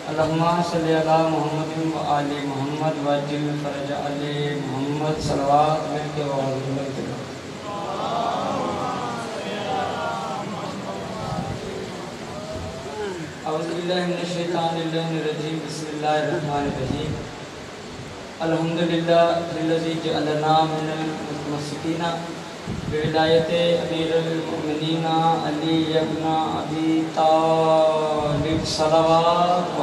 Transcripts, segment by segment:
अल्लाहुम्मा सल्ली अला मुहम्मद व आले मुहम्मद वज्जिल फरज अले मुहम्मद सलवात मिलके व औज़ु बिल्लाहि मिनश शैतानिर रजीम बिस्मिल्लाहिर रहमानिर रहीम अल्हम्दुलिल्लाहिल्लज़ी जअलना मिनल मुतमस्सिकीना बिविलायते अमीरुल मुमिनीन अली इब्न अबी तालिब सलवात व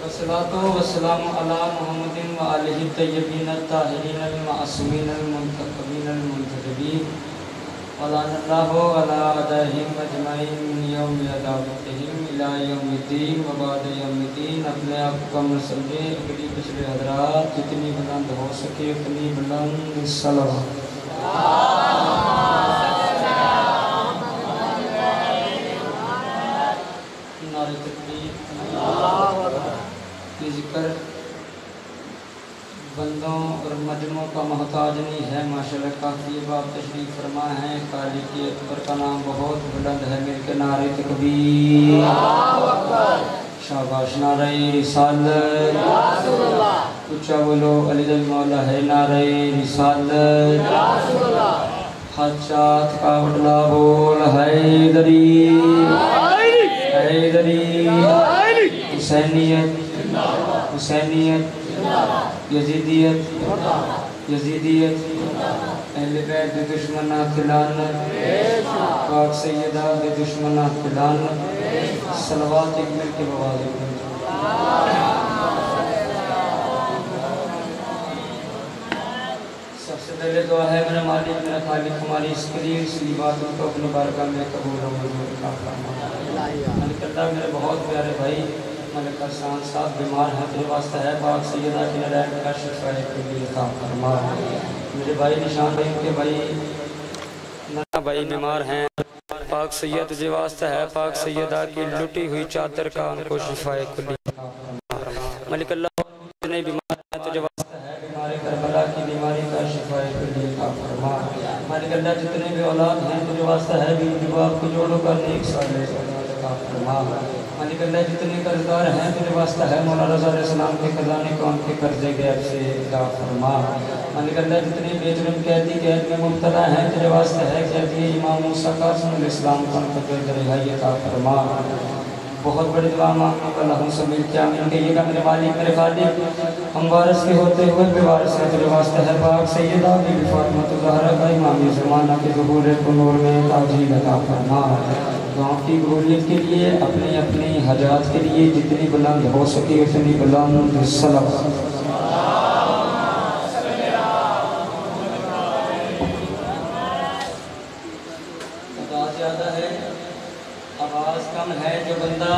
वस्सलातु वस्सलामु अला मुहम्मदिन व आलिहि तय्यबीन ताहिरीन अल मासूमीन अल मुंतखबीन अल मुंतजबीन वलानल्लाहु अला अदहिम अजमईन यौम यदावतिहिम इला यौमिद्दीन व बाद यौमिद्दीन। अपने आप को कम समझे, अगली पिछले हजरात जितनी बुलंद हो सके उतनी बुलंद सलवात। नारे तकबीर की जिक्र बंदों और मजनों का मोहताज नहीं है। माशाल्लाह काफ़ी बात तशरीफ़ फरमा है। खालिक के अकबर का नाम बहुत बुलंद है। मिलके नारे तकबीर शाबाश, नारे रिसालत ऊंचा बोलो, अली मौला है, नारे रिसालत हजात का बदला बोल हैदरी हैदरी हुसैनियत हुसैनियत यजीदियत यजीदियत अहले बैत दे दुश्मना खिलानत पाक सैयदा दे दुश्मना खिलानत सलवात एक मिल के बवाज़। सबसे पहले दुआ है मेरा मालिक मेरा खालिक हमारी इस करीब इस इबादत को अपनी बारगाह में कबूल और मंजूर फरमा। मेरे बहुत प्यारे भाई मलिक हसन साहब बीमार हैं, तेरे वास्ते है पाक सैयदा की नरैन का शिफाए के लिए काम फरमा। मेरे भाई निशान भाई के भाई ना भाई बीमार हैं, पाक सैयद तुझे वास्ते है पाक सैयदा की लुटी हुई चादर का उनको शिफाए के लिए। मलिक अल्लाह नहीं बीमार है तुझे वास्ते है बीमारी करबला की बीमारी का शिफाए के लिए काम फरमा। मलिक अल्लाह जितने भी औलाद हैं तुझे वास्ते है भी जवाब को जोड़ो कर नेक साले काम फरमा। मालिक अल्लाह जितने कर्जदार हैं तुझे वास्ता है मौला रज़ा अलैहिस्सलाम के खजाने को उनके कर्जे गैब से अदा फरमा। मालिक अल्लाह जितने बेजुर्म कैदी कैद में मुब्तला हैं तुझे वास्ता है कैदी इमाम मूसा कासिम अलैहिस्सलाम को उनको रिहाई अता फरमा। बहुत बड़ी दुआ मांगने का अल्लाह से मिल के आमीन कहिएगा। मेरे मालिक मेरे खालिक हम वारिस के होते हुए बेवारिस हैं तुझे वास्ता है पाक सैयदा बीबी फातिमा ज़हरा का इमाम ज़माना के ज़ुहूर को नूर में ताजील अता फरमा। गाँव की कबूलियत के लिए अपनी अपनी हजात के लिए जितनी बुलंद हो सके उतनी बुलंद सलावत। आवाज़ ज़्यादा है, आवाज़ कम है। जो बंदा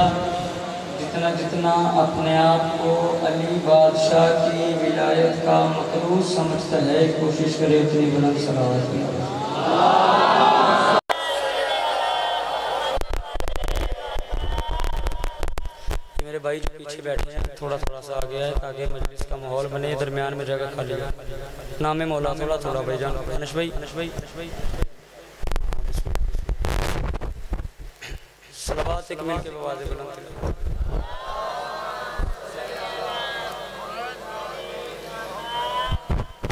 जितना जितना अपने आप को अली बादशाह की विलायत का मकरूज समझता है कोशिश करे उतनी बुलंद सलावत की। मेरे भाई जो पीछे बैठे हैं थोड़ा थोड़ा सा आ गया है ताकि मजलिस का माहौल बने, दरमियान में जगह खाली है। नाम मौला थोड़ा थोड़ा भाई जान अनश भाई सलावत एक मिल के बवाज़ बुलंद।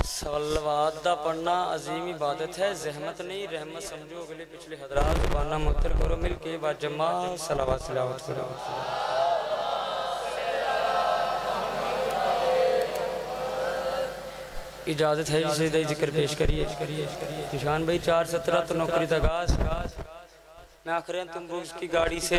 सलवात दा पढ़ना अजीम इबादत है, जहमत नहीं रहमत समझो। अगले पिछले हजरात ज़ुबाना मुख्तर करो मिल के बाजमा सलावत तिलावत करो। इजाज़त है जिसे जिक्र पेश करिए। निशान भाई 417 तो नौकरी तगास मैं आखिर तुम बुक्स की गाड़ी से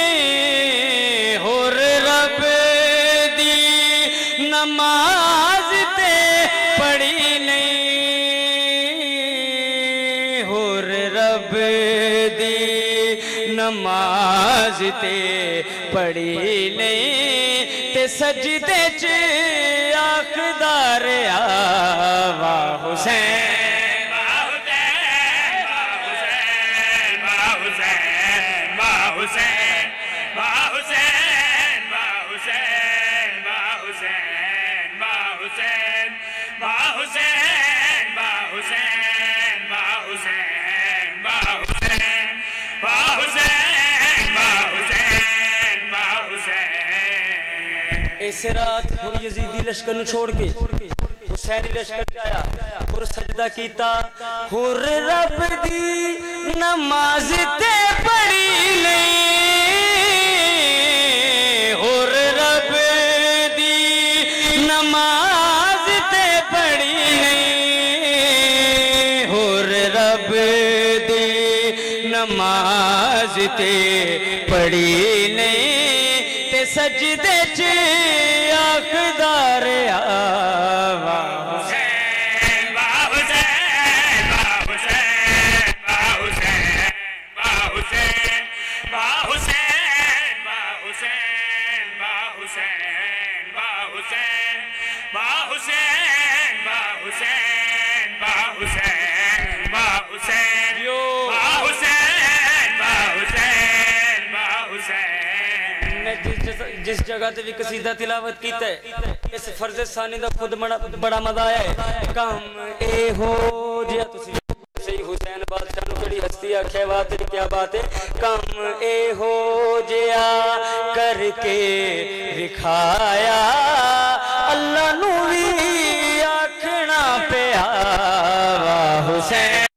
नमाज ते पढ़ी नहीं ते सजदे च आखदा रहा वाह हुसैन इस रात हुर यजीदी लश्कर नूं छोड़ के हुसैनी लश्कर आया और सजदा कीता हुर रब दी नमाज ते पढ़ी नहीं हुर रब दी नमाज ते पढ़ी नहीं हुर रब दी नमाज ते पढ़ी नहीं ते सजदे च आखदा रहा जिस जगह ते भी कसीदा तिलावत कीता है इस फर्ज सानी दा खुद बड़ा मजा आया है काम ए हो जिया तुसी सही हुसैन बादशाह नु कड़ी हस्ती आखे बात क्या बात है काम ए हो जिया करके दिखाया अल्लाह नु भी आखना पिया वाह हुसैन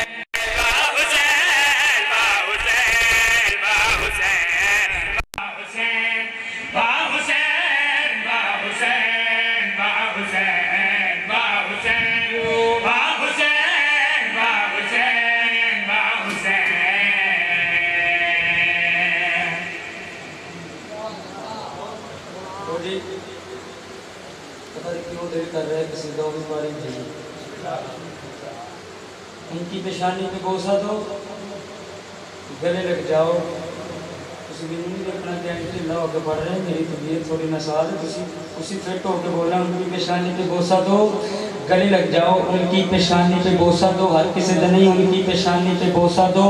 कर रहे कसीदा भी पारी थी उनकी पेशानी पे बोसा दो गले लग जाओ उसी भी नहीं देखना कि ढिला होकर पढ़ रहे हैं मेरी तबीयत थोड़ी नसाज है उसी फिट होकर बोला उनकी पेशानी पे बोसा दो गले लग जाओ उनकी पेशानी पे बोसा दो हर किसी दिन नहीं उनकी पेशानी पे बोसा दो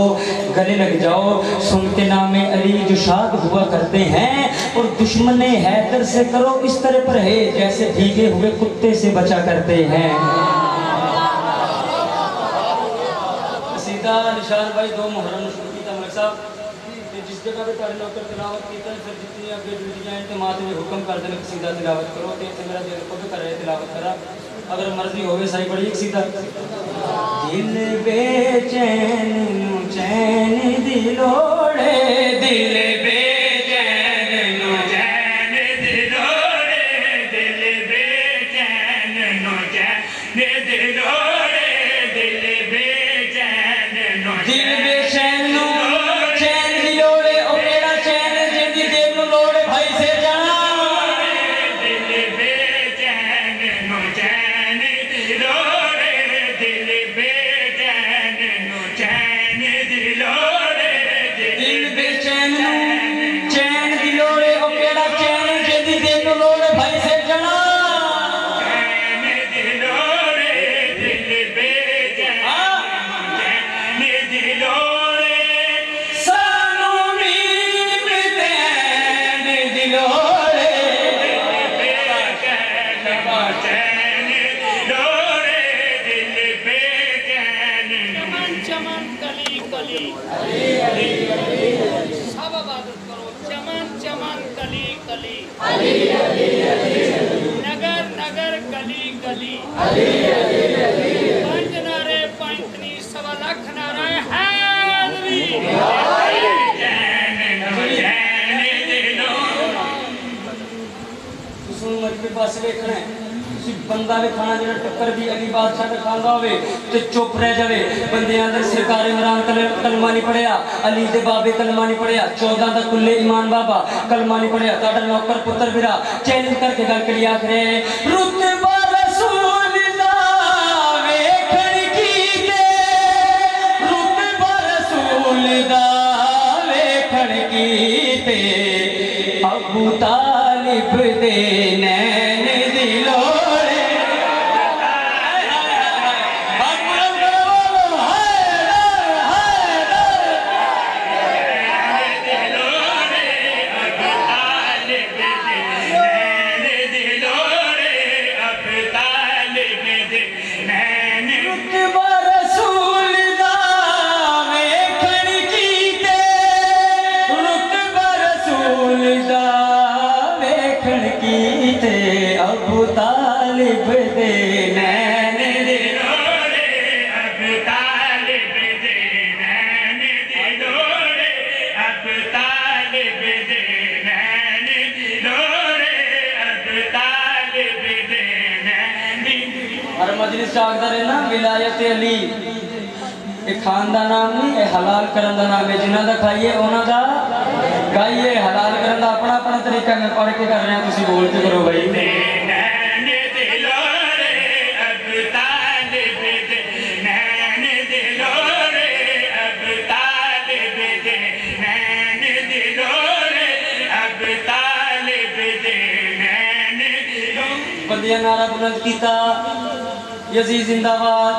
गले लग जाओ सुनते नामे अली जो शाद हुआ करते हैं और दुश्मन हैदर से करो इस तरह पर है जैसे भीगे हुए कुत्ते से बचा करते हैं सीधा निशान भाई दो मुहर्रम शुरू की था मलिक साहब जिस जगह पे तारे नौकर तिलावत की फिर जितनी आगे ड्यूटियाँ हैं तो माते में हुक्म कर देने सीधा तिलावत करो तो मेरा दिल खुद कर रहे तिलावत करा अगर मर्जी होवे सही पढ़िए सीधा दिल बेचैन चैन दिलोड़े दिल बेचैन चैन दिलोड़े दिल बेचैन चैन दिलोड़े दिल बेचैन दिल बेचैन चैन दिलोड़े ओ मेरा चैन जिंदी दिल लोड़े भाई से जाना दिल बेचैन चैन दिलोड़े दिल बेचैन चैन दिलोड़े दिल बेचैन चैन दिलोड़े ओ केड़ा चैन जिंदी दिल लोड़े भाई से जाना चैन दिलोड़े दिल बेचैन चैन दिलोड़े सानू नींद चैन दिलोड़े दिल बेचैन चैन दिलोड़े दिल बेचैन चमन चमन कली कली सब इबादत करो चमन चमन कली कली नगर नगर गली गली पंज नारे पंचनी सवा लख नारे हैदरी पास देखना है बंदा भी खाना जो टक्कर भी अली बादशाह का खाना होवे तो चुप रह जावे बंदे अंदर सरकार इमरान कलमा नहीं पढ़िया अली दे बाबे कलमा नहीं पढ़िया 14 दा कुल्ले ईमान बाबा कलमा नहीं पढ़िया ताड़ा नौकर पुत्र बिरा चैलेंज करके गल करी आखरे रुतबा रसूल दा वेखण की दे रुतबा रसूल दा वेखण वेखण कीते अबू तालिब दे नैन दिलोड़े अबू तालिब दे नैन दिलोड़े अबू तालिब दे नैन दिलोड़े अबू तालिब दे नैन दिलोड़े अबू तालिब दे नैन। हर मजलिस चाहता है ना विलायत अली ये खान का नाम नहीं ये हलाल करन का नाम है जिन्हों का खाइए उन्हों का गाइए हलाल करन का अपना अपना तरीका मैं पढ़ के कर रहा हूँ तुम बोल के करो भाई बंदियां नारा बुलंद किया यजीद जिंदाबाद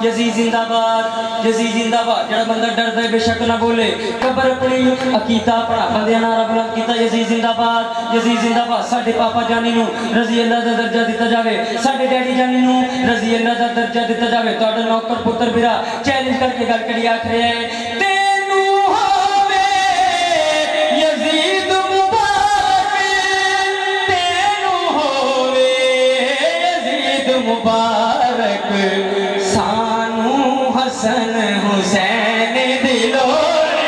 यजीद जिंदाबाद यजीद जिंदाबाद जड़ा बंदा डरदा है बेशक ना बोले कबर अपनी अकीदा अपना बंदियां नारा बुलंद किया यजीद जिंदाबाद साडे पापा जानी नू रजी अल्लाह दा दर्जा दिता जावे साडे डैडी जानी नू रजी अल्लाह दा दर्जा दिता जावे तुहाडा नौकर पुत्र बिरा चैलेंज करके गल करी आख रहे हैं तेनू होवे यजीद मुबारक तेनू होवे यजीद मुबारक सानू हसन हुसैन दिलोड़े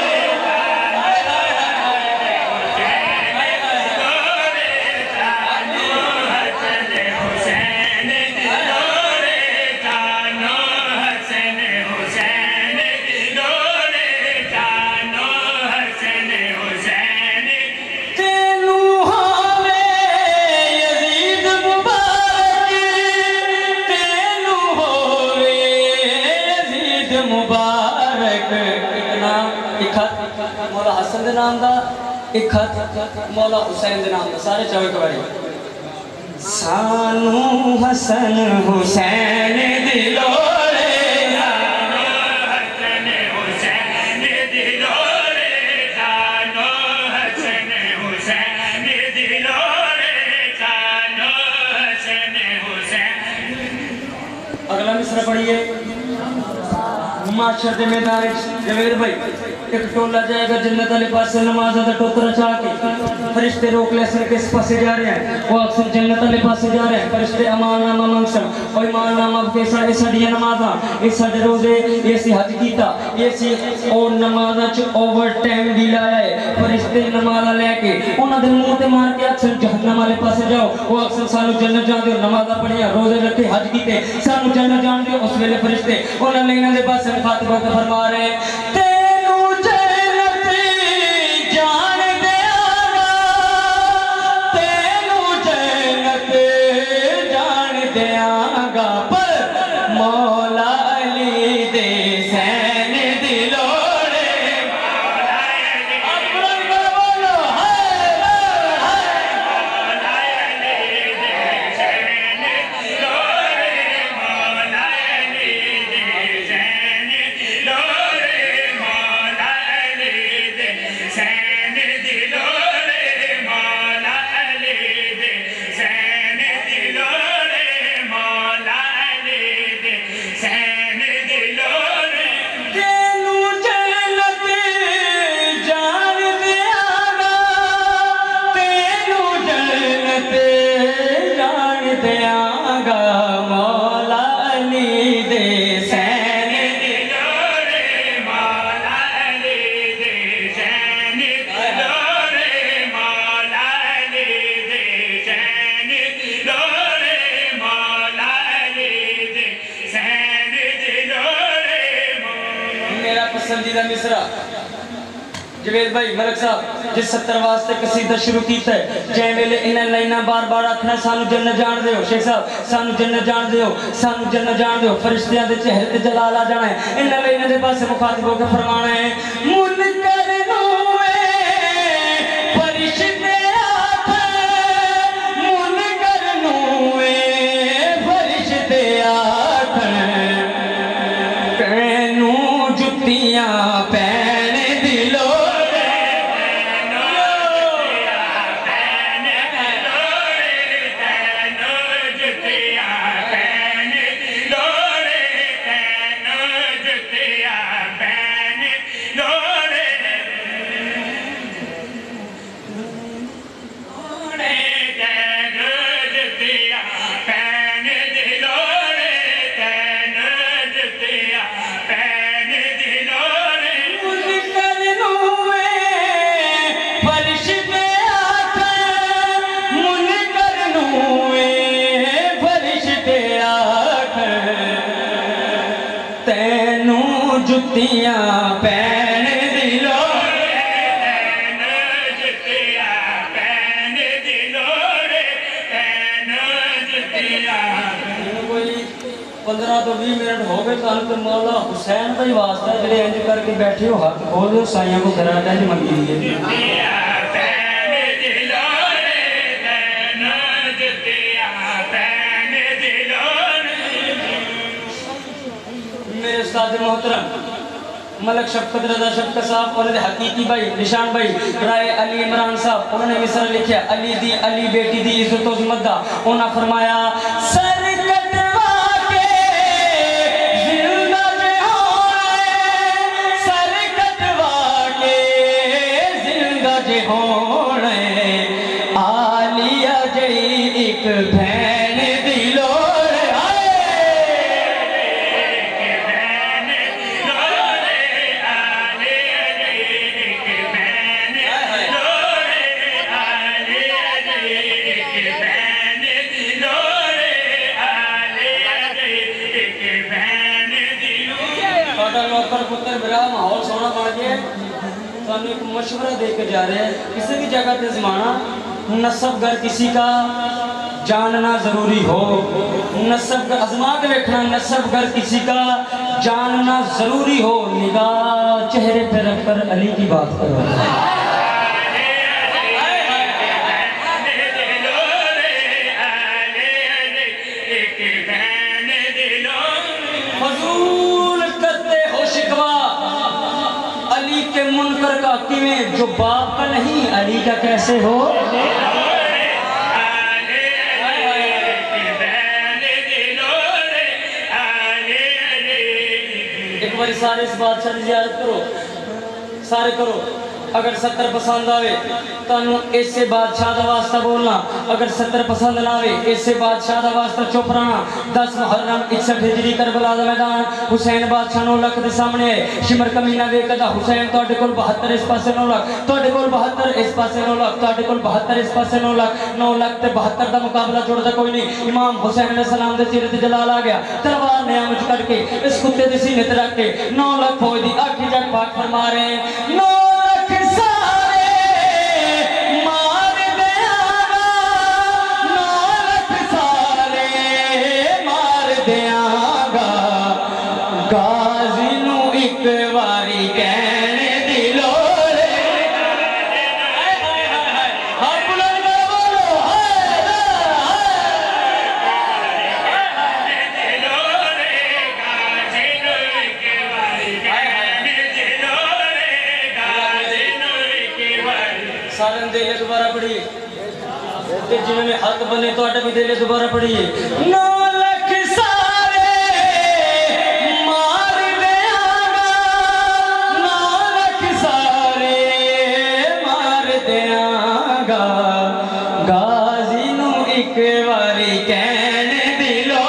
सानू हसन हुसैन दिलोड़े सानू हसन हुसैन दिलोड़े सानू हसन हुसैन तेनू होवे यजीद मुबारक तेनू होवे यजीद मुबारक नाम एक खत मौला हसन दे नाम दा एक खत मौला हुसैन दे नाम दा सारे चाहो एक बारी सानू हसन हुसैन दिलोड़े सानू हसन हुसैन दिलोड़े सानू हसन हुसैन दिलोड़े सानू हसन हुसैन। अगला मिसरा पढ़िए माशर के मैदान जवेद भाई एक टोला जाएगा जन्नत वाले पास नमाज का टोकरा चाह के फरिश्ते रोक ले सर किस पासे जा रहे हैं वो अक्सर जन्नत वाले पासे जा रहे हैं फरिश्ते अमाननामा मंगसन और अमाननामा के सारे साडियां नमाज़ां ये साडे रोजे ये सी हज कीता ये सी और नमाज़ां च ओवर टाइम भी लाया है फरिश्ते नमाज़ां लेके उन्हां दे मुंह ते मार के अक्सर जहन्नम वाले पासे जाओ वो अक्सर सानू जन्नत जान दे नमाज़ां पढ़ियां रोजे रखे हज कीते सानू जन्नत जान दे उस वेले फरिश्ते उन्हां ने इन्हां दे पास फातिमा को फरमा रहे तेनू जन्नत जान देआगा तेनू जन्नत जान देआगा पर मौला अली दे सैन दिलोड़े मौला अली अपना बोलो हाय मौला अली दे सैन दिलोड़े मौला अली दे सैन दिलोड़े मौला अली दे सैन दिलोड़े मौला अली दे सैन दिलोड़े मौला अली दे सैन दिलोड़े तेनू जन्नत जान देआगा तेनू जन्नत जान देआगा मौला अली दे सैन दिलोड़े मौला अली दे सैन दिलोड़े मौला अली दे सैन दिलोड़े मौला अली दे सैन दिलोड़े। मेरा पसंदीदा मिसरा जवेद भाई मलक साहब जिस 70 वास्ते कसीदा शुरू कीता है जै वेले इन्हां लाइनां बार-बार आखना सानू जन्नत जान दिओ शेख साहब सानू जन्नत जान दिओ सानू जन्नत जान दिओ फरिश्तियां दे चेहरे ते जलाल आ जाना है इन्हां लाइनां दे पासे मुखातिब होकर फरमाना है मुनकर नू जुतियां पैन दिलो कोई 15 तो 20 मिनट हो गए तो मौला हुसैन का ही वास्ता है जो इंज करके बैठे हो हाथ खोल दो साइया को घर इंज मंगी दी मेरे उस्ताद मोहतरम मलक शफकत रजा शफकत साहब और हकीकी भाई निशान भाई राय अली इमरान साहब उन्होंने मिसरा लिखा अली दी अली बेटी दी इज्जत और मद्दा उन्होंने फरमाया सर कटवा के जिंदा जे होने सर कटवा के जिंदा जे होने आलिया जई एक भैन दिलो पुत्र विराह माहौल सोना बन गया तो एक मशवरा देकर जा रहे हैं किसी भी जगह पे जमाना नसब घर किसी का जानना जरूरी हो नसब आजमा के देखना नसब घर किसी का जानना जरूरी हो निगाह चेहरे पे रखकर अली की बात करो मुनकर का किवें जो बाप का नहीं अली का कैसे हो एक बार सारे इस बादशाह की ज़ियारत करो सारे करो अगर 70 पसंद आवे तानू ऐसे बादशाह का वास्ता बोलना अगर 70 पसंद ना आवे ऐसे बादशाह का वास्ता चुप रहना 10 मुहर्रम 61 हिजरी करबला दा मैदान हुसैन बादशाह 9 लाख के सामने शिमर कमीना देखदा हुसैन तोड़े कोल 72 इस पासे 9 लाख तोड़े कोल 72 इस पासे 9 लाख तोड़े कोल 72 इस पासे 9 लाख ते 72 का मुकाबला जोड़दा कोई नहीं इमाम हुसैन अलैहि सलाम दे सिर ते जलाल आ गया तलवार ने आमच कट के इस कुत्ते दे सीने ते रख के 9 लाख फौज दी आखी जग पाक फरमा रहे हैं 9 दोबारा पढ़िए जिन्होंने हाथ बने तो भी दे दोबारा पढ़िए 9 लाख सारे मार देंगा 9 लाख सारे मार देंगा गाजी नू एक बारी कहने दिलो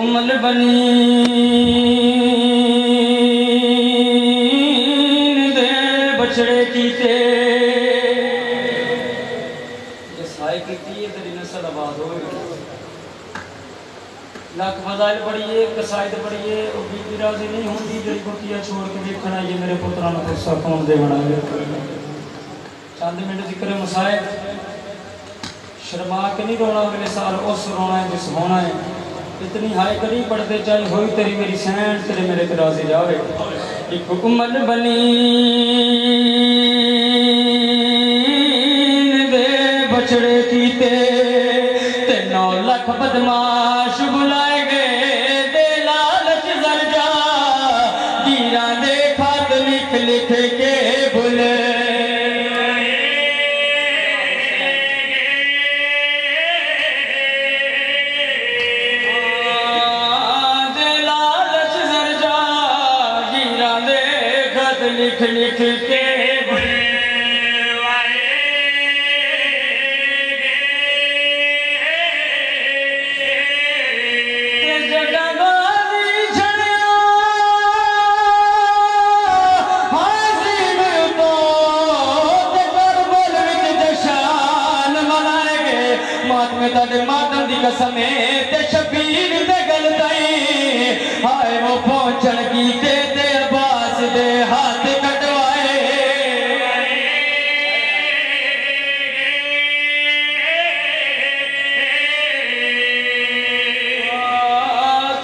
उमल बनी दे बछड़े कीते साई की तेरी नस्ल आबाद हो लख फजाइल पढ़िए कसायद पढ़िए और बीती राजी नहीं होती जड़ी कुटिया छोड़ के देखना ये मेरे पुत्रा ने गुस्सा कौन दे बना चंद मिनट जिक्र मसायब शर्मा के नहीं रोना अगले साल उस रोना है जिस होना है इतनी हाई करी पढ़ते चाहे होई तेरी मेरी सैन तेरे मेरे राजी जावे एक उमल बनी दे बछड़े कीते ते 9 लाख बदमाश बुलाए गए दे लालच जरजा गिरा दे खत लिख लिख के भुले लिख लिख के कसमे ते शबीर दे गल ताई हाय वो पहुंचन कीते ते अब्बास दे हाथ कटवाए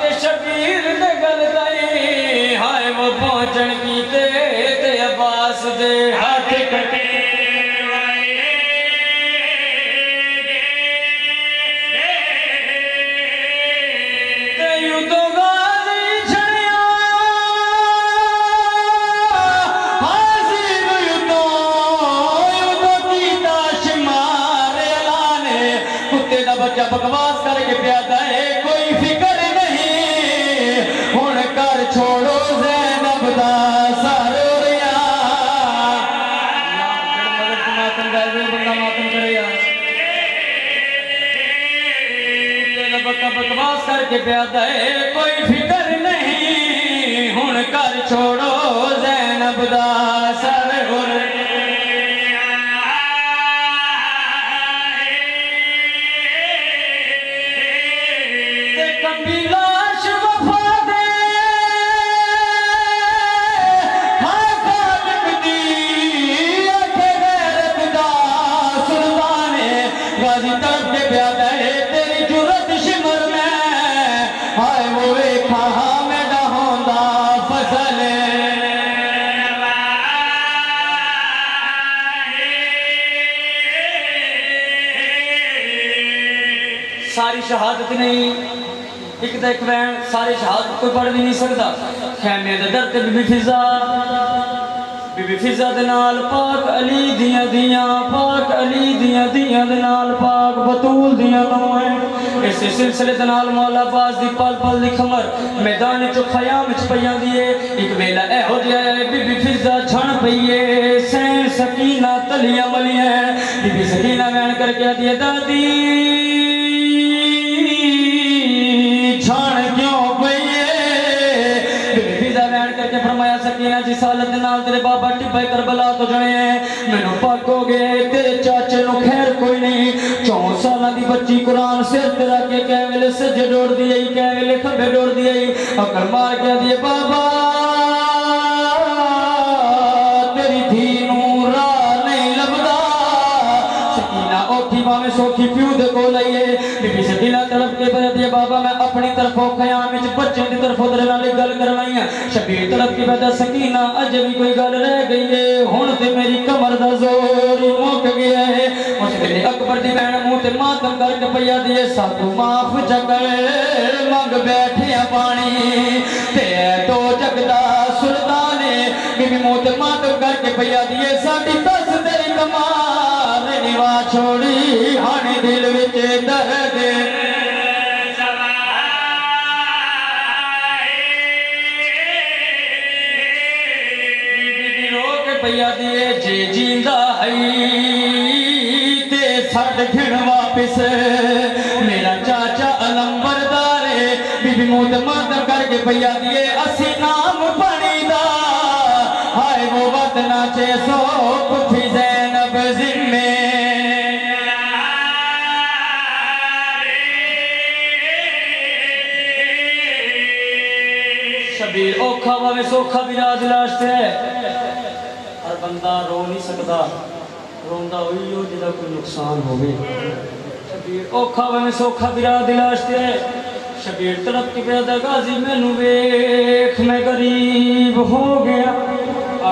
ते शबीर दे गल ताई हाय वो पहुंचन कीते ते अब्बास दे हाथ कटे बच्चा बकवास करके प्यादा है कोई फिक्र नहीं हुण कर छोड़ो ज़ैनब दा सरोरिया मातम गाए बंदा मातम करे यार बकवास करके प्यादा है कोई फिक्र नहीं हुण कर छोड़ो ज़ैनब दा सरोरिया सारी शहादत नहीं एक तो एक वैन सारी शहादत कोई पढ़ भी नहीं सकता खैमे दे दर ते बीबी फिजा दे नाल पाक अली दियां दियां पाक अली दियां दियां दे नाल पाक बतूल दियां नौं इस सिलसिले दे नाल मौला बाज दी पल पल दी खमर मैदान च खयाम च पईयां दी एक वेला एहो जिहा है बीबी फिजा छण पईए सैन सकीना तलियां मलियां बीबी सकीना वैन करके आदी दादी फरमाया सकीना जिस हालत नाल तेरे बाबा टिब्बे करबला तो जने मैनू पक हो गए तेरे चाचे नु खैर कोई नहीं 4 साल दी बच्ची कुरान सिर ते रख के कै वेले सज्जे डोड़ दी आई कै वेले खब्बे डोड़ दी आई अकल मार के दिए बाबा तेरी धी नू राह नहीं लभदा सकीना ओखी भावे सोखी प्यू दे कोल आईए बीबी सकीना तड़प के बता दिए बाबा मैं अपनी तरफों खयाम विच बच्चे दी तरफों तेरे नाल गल करवाई है शबीर तड़प के बता सकीना अजे भी कोई गल रह गई है हुण ते मेरी कमर दा जोर मुक गया है उस वेले अकबर दी बहन मुंह ते मातम करके पईया दिए साधु माफ चकर मंग बैठे पानी ते तो जगदा सुल्तान बीबी मुंह ते मातम करके पईया दिए साडी तस तेरी कमाल निवा छोड़ी हाने दिल विच दर्द पईया दिए जे जींदा हई ते सट घिण वापिस मेरा चाचा अलंबरदार बीबी मुंह मातम करके पईया दिए असी नाम पढ़ीदा हाय वो वतना 600 पुठी ज़ैनब जिम्मे शबीर औखा भावे सौखा भी राज लाशते हर बंदा रो नहीं सकता रोंदा वही हो जिदा कोई नुकसान होवे शबीर औखा भावे सौखा भी राज लाशते शबीर तड़प के पैदा गाजी मैनू वेख मैं गरीब हो गया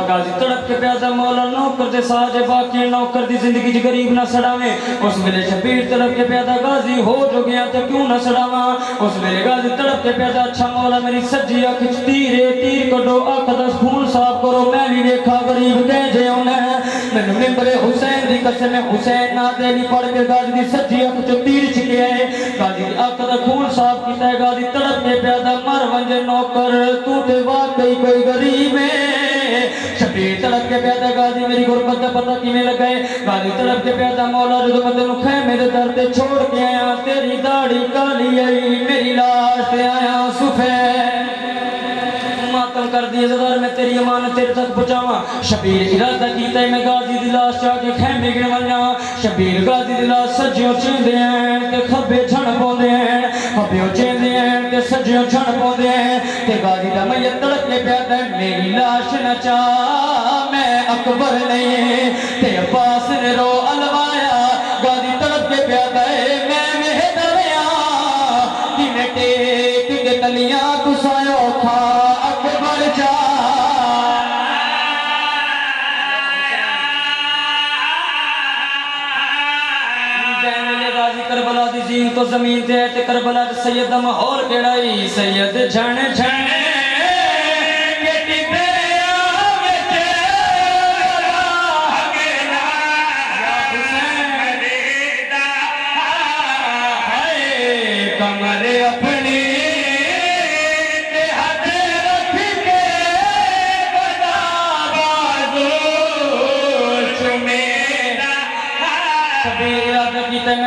गाजी तड़प के पैदा मौला नौकर दे साजे बाकी नौकर दी जिंदगी च गरीब ना सड़ावे उस वेले शबीर तड़प के पैदा गाजी हो जो गया तो क्यों ना सड़ावा उस वेले गाजी तड़प के पैदा अच्छा मौला मेरी सज्जी अख च तीर कड्डो अख दा खून साफ करो मैं भी देखा गरीब कह जे होना मैनू मिंबरे हुसैन दी कसम हुसैन ना दे नहीं पढ़ के गाजी दी सज्जी अख च तीर छिके है गाजी अख दा खून साफ कीता है गाजी तड़प के पैदा मर वंजे नौकर तू ते वाकई कोई गरीब है शबीर तड़प के पैदा गाजी मेरी गुरबत का पता किवें लगा है गाजी तड़प के पैदा मौला जो मैं तेनू खैमे दे दर ते छोड़ के आया तेरी दाढ़ी काली आई मेरी लाश ते आया सुफे मातम कर दी ज़दर मैं तेरी अमानत तेरे तक पहुंचावा। शबीर इरादा कीता मैं गाजी दी लाश जाके खैमे गिन वन्ना। शबीर गाजी दी लाश सज्जियों चेंदे हैं ते खब्बे छण पाउंदे हैं, खब्बेओं चेंदे हैं ते सज्जियों छण पाउंदे हैं ते गाजी दा मैयत तड़प के प्यादा मेरी लाश न चा मैं अकबर नहीं ते अब्बास ने रो अलवाया। गाजी तड़प के प्यादा मैं मेहदरिया कि मैं टेक के तलियां तुसायो खा अकबर जा। करबला दी जीन तो जमीन ते है ते करबला च सैयद दा माहौल केड़ा ही सैयद झण झण कमरे अपनी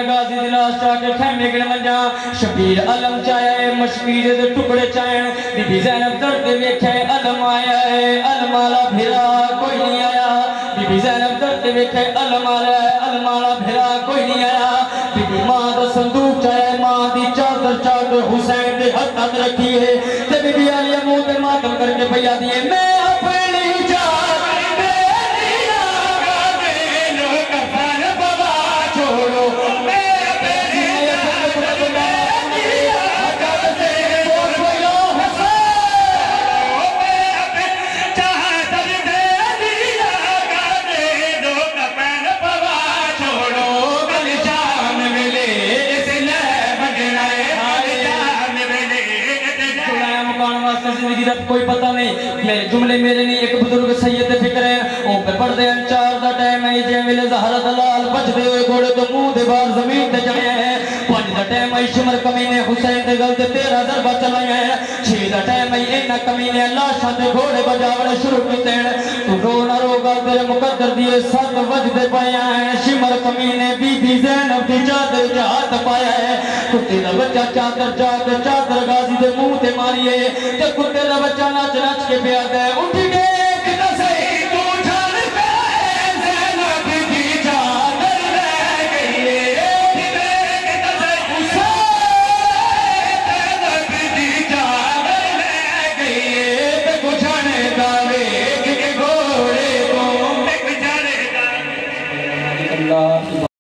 गाजी दी लाश चाके खैमे गिन वंजा। शबीर अलम चाया है मशकीर दे टुकड़े चायन बीबी ज़ैनब दर्द वेखे अलम आया है अलम वाला फिरा कोई नहीं आया। बीबी ज़ैनब दर्द वेखे अलम आया है अलम वाला फिरा कोई नहीं आया। बीबी मां दा संदूक चाया मां दी चादर चादर हुसैन दे हथ रखी है ते बीबी आलिया मुंह पे मातम करके भैया दिए मैं अपनी कोई पता नहीं मेरे जुमले मेरे नहीं एक बुजुर्ग सैयद फिक्र है ओ पे पढ़दे हैं चार दा टाइम है जे वेले ज़हरा दलाल बजदे हुए घोड़े तो मुंह दे बाहर जमीन ते चढ़े हैं। 5 दा टाइम है शिमर कमीने हुसैन दे गल ते 13 दरबा चलाए हैं। 6 दा टाइम है इन्ना कमीने लाशां ते घोड़े बजावने शुरू कीते हैं। तू रो ना रो गल तेरे मुकद्दर दिए 7 बजदे पाया है। शिमर कमीने बीबी ज़ैनब दी चादर च हाथ पाया है। कुत्ते दा बच्चा चादर जाके चादर गाजी दे मुंह ते मारिए ते कुत्ते दा बच्चा नाच नाच के प्यादा है उठ देख ना सही तू जान पे ज़ैनब दी चादर रह गई उठ देख ना सही हुसैन ज़ैनब दी चादर रह गई ते गुजाने दा वेख के घोड़े को गुजाने दा अल्लाह।